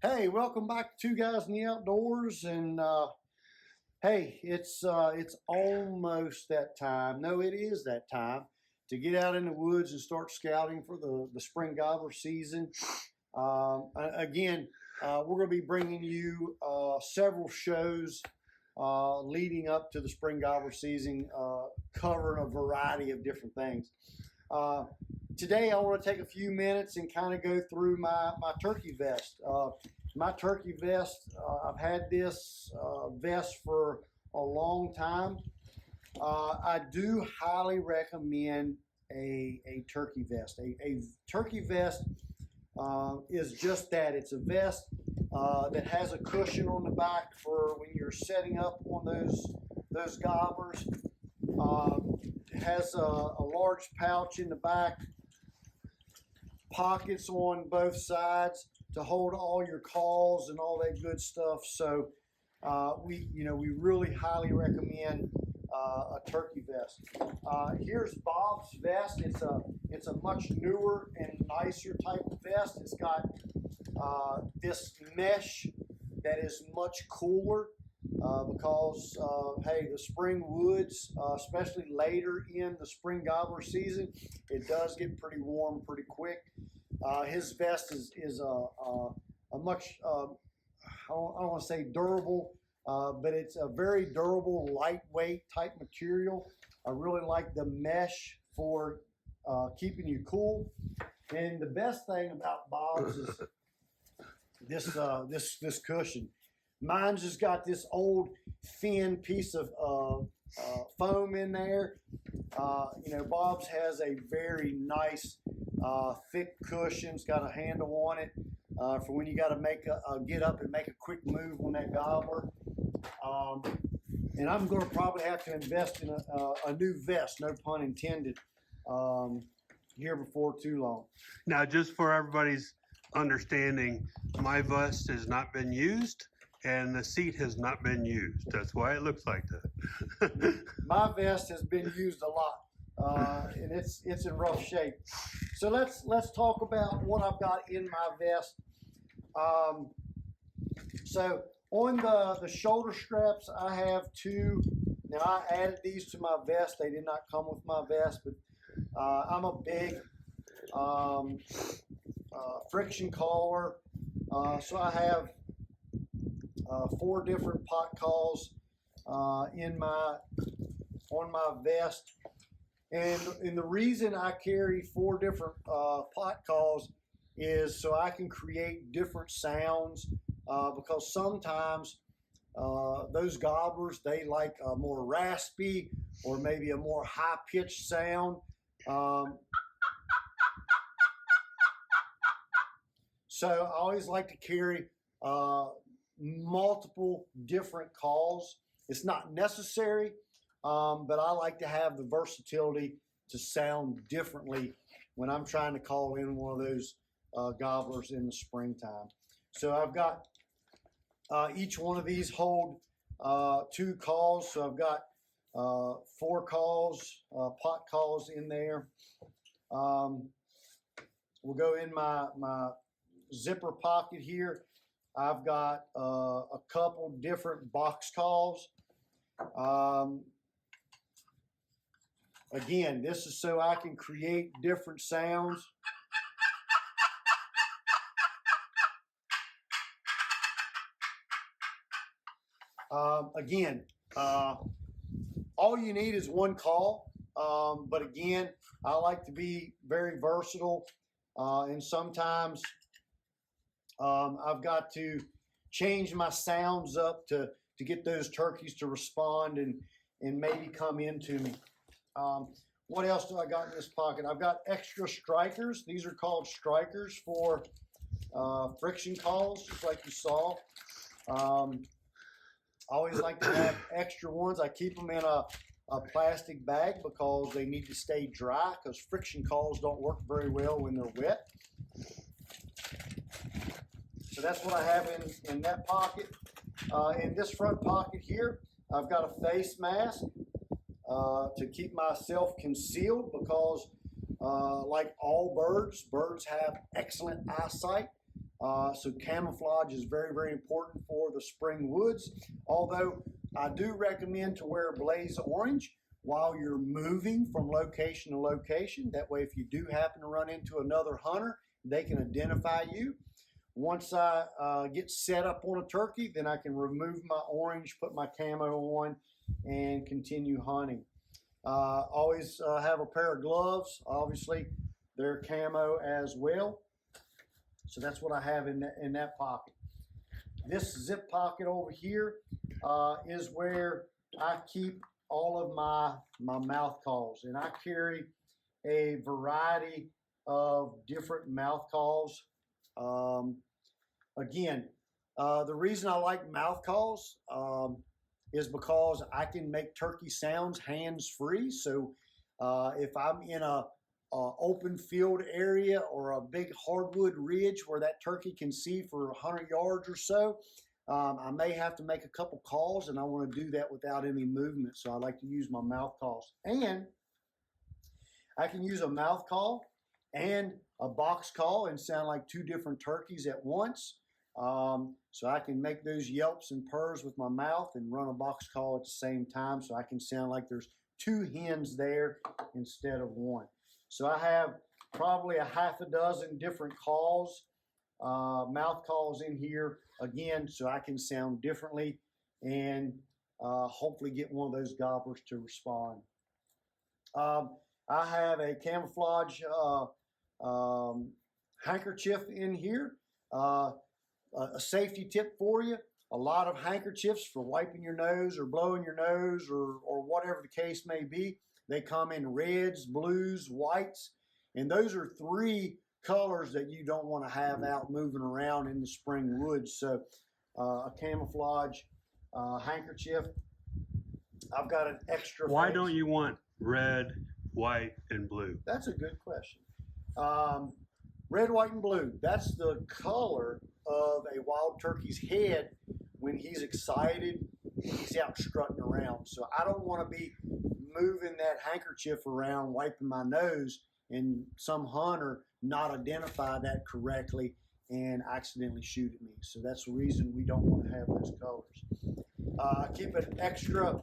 Hey, welcome back to Two Guys in the Outdoors. And hey, it's almost that time. No, it is that time to get out in the woods and start scouting for the spring gobbler season. Again, we're going to be bringing you several shows leading up to the spring gobbler season, covering a variety of different things. Today, I want to take a few minutes and kind of go through my turkey vest. My turkey vest, I've had this vest for a long time. I do highly recommend a turkey vest. A turkey vest is just that. It's a vest that has a cushion on the back for when you're setting up on those gobblers. It has a large pouch in the back, pockets on both sides to hold all your calls and all that good stuff. So we really highly recommend a turkey vest. Here's Bob's vest. It's a much newer and nicer type of vest. It's got this mesh that is much cooler because hey, the spring woods, especially later in the spring gobbler season, it does get pretty warm pretty quick. His vest is a much, I don't want to say durable, but it's a very durable, lightweight type material. I really like the mesh for keeping you cool. And the best thing about Bob's is this cushion. Mine's just got this old thin piece of foam in there. Bob's has a very nice thick cushion. It's got a handle on it for when you got to get up and make a quick move on that gobbler. And I'm going to probably have to invest in a new vest, no pun intended, here before too long. Now, just for everybody's understanding, my vest has not been used and the seat has not been used. That's why it looks like that. My vest has been used a lot, and it's in rough shape. So let's talk about what I've got in my vest. So on the shoulder straps, I have two. Now I added these to my vest. They did not come with my vest, but I'm a big friction caller, so I have 4 different pot calls on my vest, and the reason I carry 4 different pot calls is so I can create different sounds because sometimes those gobblers, they like a more raspy or maybe a more high pitched sound. So I always like to carry multiple different calls. It's not necessary, but I like to have the versatility to sound differently when I'm trying to call in one of those gobblers in the springtime. So I've got each one of these hold 2 calls. So I've got 4 calls, pot calls in there. We'll go in my zipper pocket here. I've got a couple different box calls. Again, this is so I can create different sounds. Again, all you need is 1 call. But again, I like to be very versatile. And sometimes I've got to change my sounds up to get those turkeys to respond and maybe come into me. What else do I got in this pocket? I've got extra strikers. These are called strikers for friction calls, just like you saw. I always like to have extra ones. I keep them in a plastic bag because they need to stay dry because friction calls don't work very well when they're wet. So that's what I have in that pocket. In this front pocket here, I've got a face mask to keep myself concealed because like all birds have excellent eyesight. So camouflage is very, very important for the spring woods. Although I do recommend to wear blaze orange while you're moving from location to location. That way, if you do happen to run into another hunter, they can identify you. Once I get set up on a turkey, then I can remove my orange, put my camo on, and continue hunting. Always have a pair of gloves. Obviously, they're camo as well. So that's what I have in that pocket. This zip pocket over here is where I keep all of my mouth calls, and I carry a variety of different mouth calls. Again, the reason I like mouth calls is because I can make turkey sounds hands-free. So if I'm in a open field area or a big hardwood ridge where that turkey can see for 100 yards or so, I may have to make a couple calls, and I want to do that without any movement. So I like to use my mouth calls. And I can use a mouth call and a box call and sound like two different turkeys at once. So I can make those yelps and purrs with my mouth and run a box call at the same time, so I can sound like there's two hens there instead of one. So I have probably a half a dozen different calls, mouth calls in here, again, so I can sound differently and hopefully get one of those gobblers to respond. I have a camouflage handkerchief in here. A safety tip for you: a lot of handkerchiefs for wiping your nose or blowing your nose or whatever the case may be, they come in reds, blues, whites, and those are three colors that you don't want to have out moving around in the spring woods. So a camouflage handkerchief. I've got an extra. Why don't you want red, white, and blue? That's a good question. Red, white, and blue. That's the color of a wild turkey's head when he's excited and he's out strutting around. So I don't want to be moving that handkerchief around, wiping my nose, and some hunter not identify that correctly and accidentally shoot at me. So that's the reason we don't want to have those colors. Keep an extra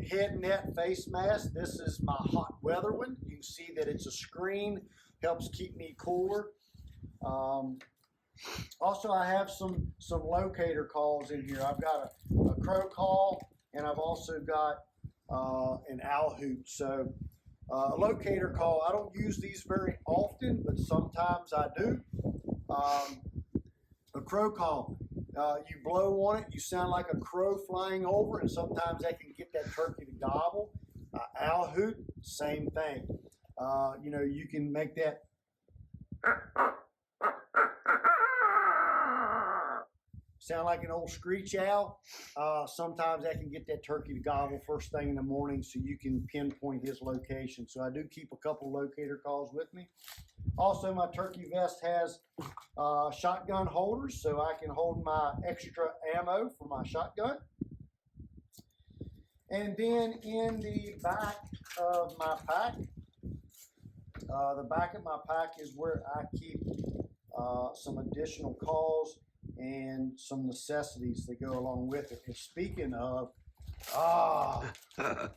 head net face mask. This is my hot weather one. You can see that it's a screen, helps keep me cooler. Also, I have some locator calls in here. I've got a crow call, and I've also got an owl hoot. So a locator call, I don't use these very often, but sometimes I do. A crow call, you blow on it, you sound like a crow flying over, and sometimes that can get that turkey to gobble. Owl hoot, same thing. You know, you can make that sound like an old screech owl. Sometimes that can get that turkey to gobble first thing in the morning, so you can pinpoint his location. So I do keep a couple locator calls with me. Also, my turkey vest has shotgun holders, so I can hold my extra ammo for my shotgun. And then in the back of my pack, the back of my pack is where I keep some additional calls and some necessities that go along with it. And speaking of,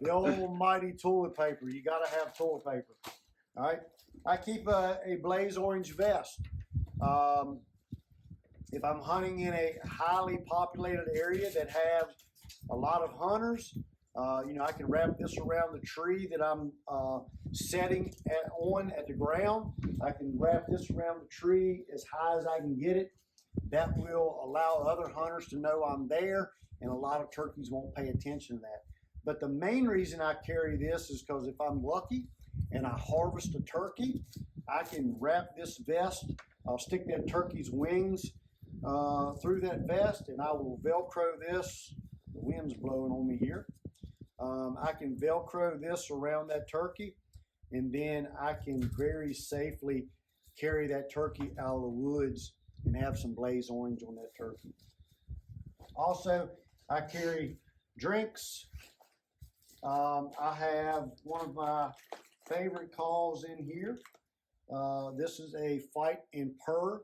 the almighty toilet paper. You got to have toilet paper. All right. I keep a blaze orange vest. If I'm hunting in a highly populated area that has a lot of hunters, you know, I can wrap this around the tree that I'm setting on at the ground. I can wrap this around the tree as high as I can get it. That will allow other hunters to know I'm there, and a lot of turkeys won't pay attention to that. But the main reason I carry this is because if I'm lucky and I harvest a turkey, I can wrap this vest. I'll stick that turkey's wings through that vest, and I will Velcro this. The wind's blowing on me here. I can Velcro this around that turkey, and then I can very safely carry that turkey out of the woods and have some blaze orange on that turkey. Also, I carry drinks. I have one of my favorite calls in here. This is a fight and purr.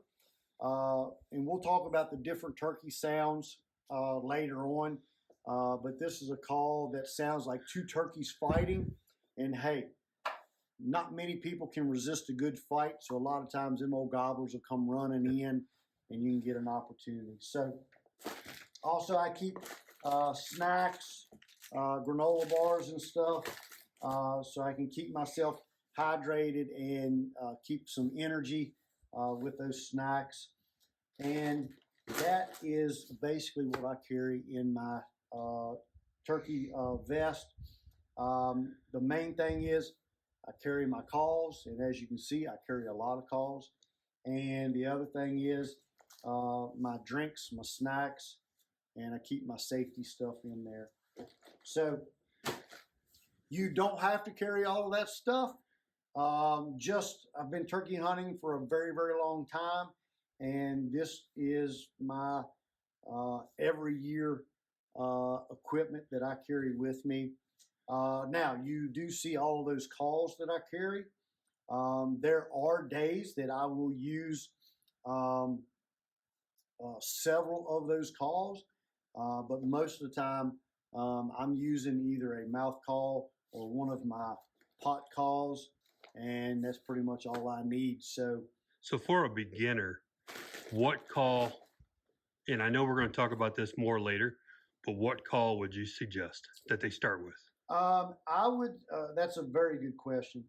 And we'll talk about the different turkey sounds later on. But this is a call that sounds like two turkeys fighting. And hey, not many people can resist a good fight. So a lot of times them old gobblers will come running in and you can get an opportunity. So also I keep snacks, granola bars and stuff, so I can keep myself hydrated and keep some energy with those snacks. And that is basically what I carry in my turkey vest. The main thing is I carry my calls, and as you can see, I carry a lot of calls. And the other thing is my drinks, my snacks, and I keep my safety stuff in there. So you don't have to carry all of that stuff. I've been turkey hunting for a very, very long time, and this is my every year equipment that I carry with me. Now, you do see all of those calls that I carry. There are days that I will use several of those calls, but most of the time I'm using either a mouth call or one of my pot calls, and that's pretty much all I need. So for a beginner, what call, and I know we're going to talk about this more later, but what call would you suggest that they start with? I would, that's a very good question.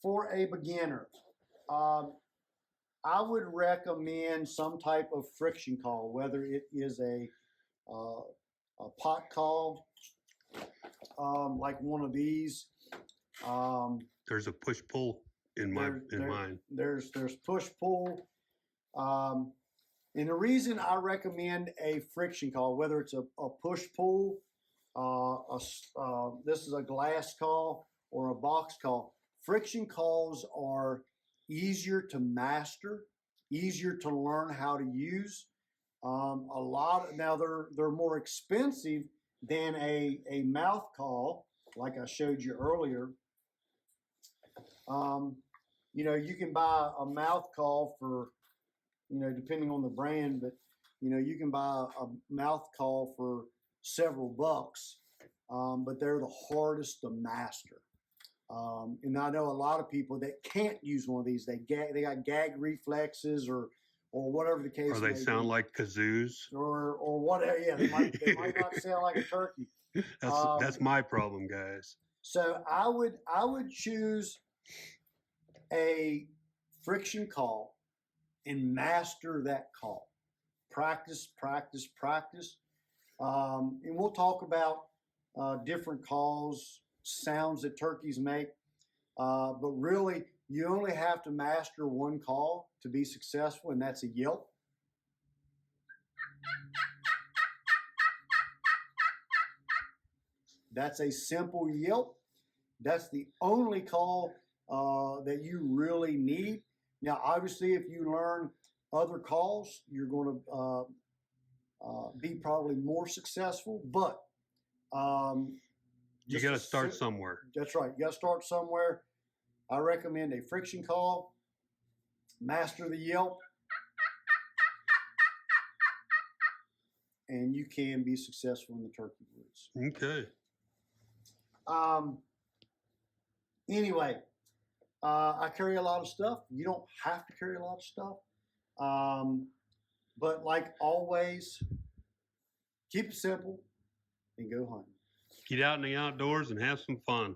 For a beginner, I would recommend some type of friction call, whether it is a pot call, like one of these. There's a push pull in mine. There's push pull. And the reason I recommend a friction call, whether it's a push pull, this is a glass call or a box call. Friction calls are easier to master, easier to learn how to use. Now they're more expensive than a mouth call, like I showed you earlier. You can buy a mouth call for, depending on the brand, but you can buy a mouth call for several bucks, but they're the hardest to master. And I know a lot of people that can't use one of these. They got gag reflexes or whatever the case. Or they sound like kazoos. Or whatever. Yeah, they might not sound like a turkey. That's my problem, guys. So I would choose a friction call and master that call. Practice, practice, practice. And we'll talk about different calls, sounds that turkeys make. But really, you only have to master one call to be successful, and that's a yelp. That's a simple yelp. That's the only call that you really need. Now, obviously, if you learn other calls, you're going to be probably more successful. But you got to start somewhere. That's right. You got to start somewhere. I recommend a friction call, master the yelp, and you can be successful in the turkey woods. Okay. Anyway, I carry a lot of stuff. You don't have to carry a lot of stuff. But like always, keep it simple and go hunting. Get out in the outdoors and have some fun.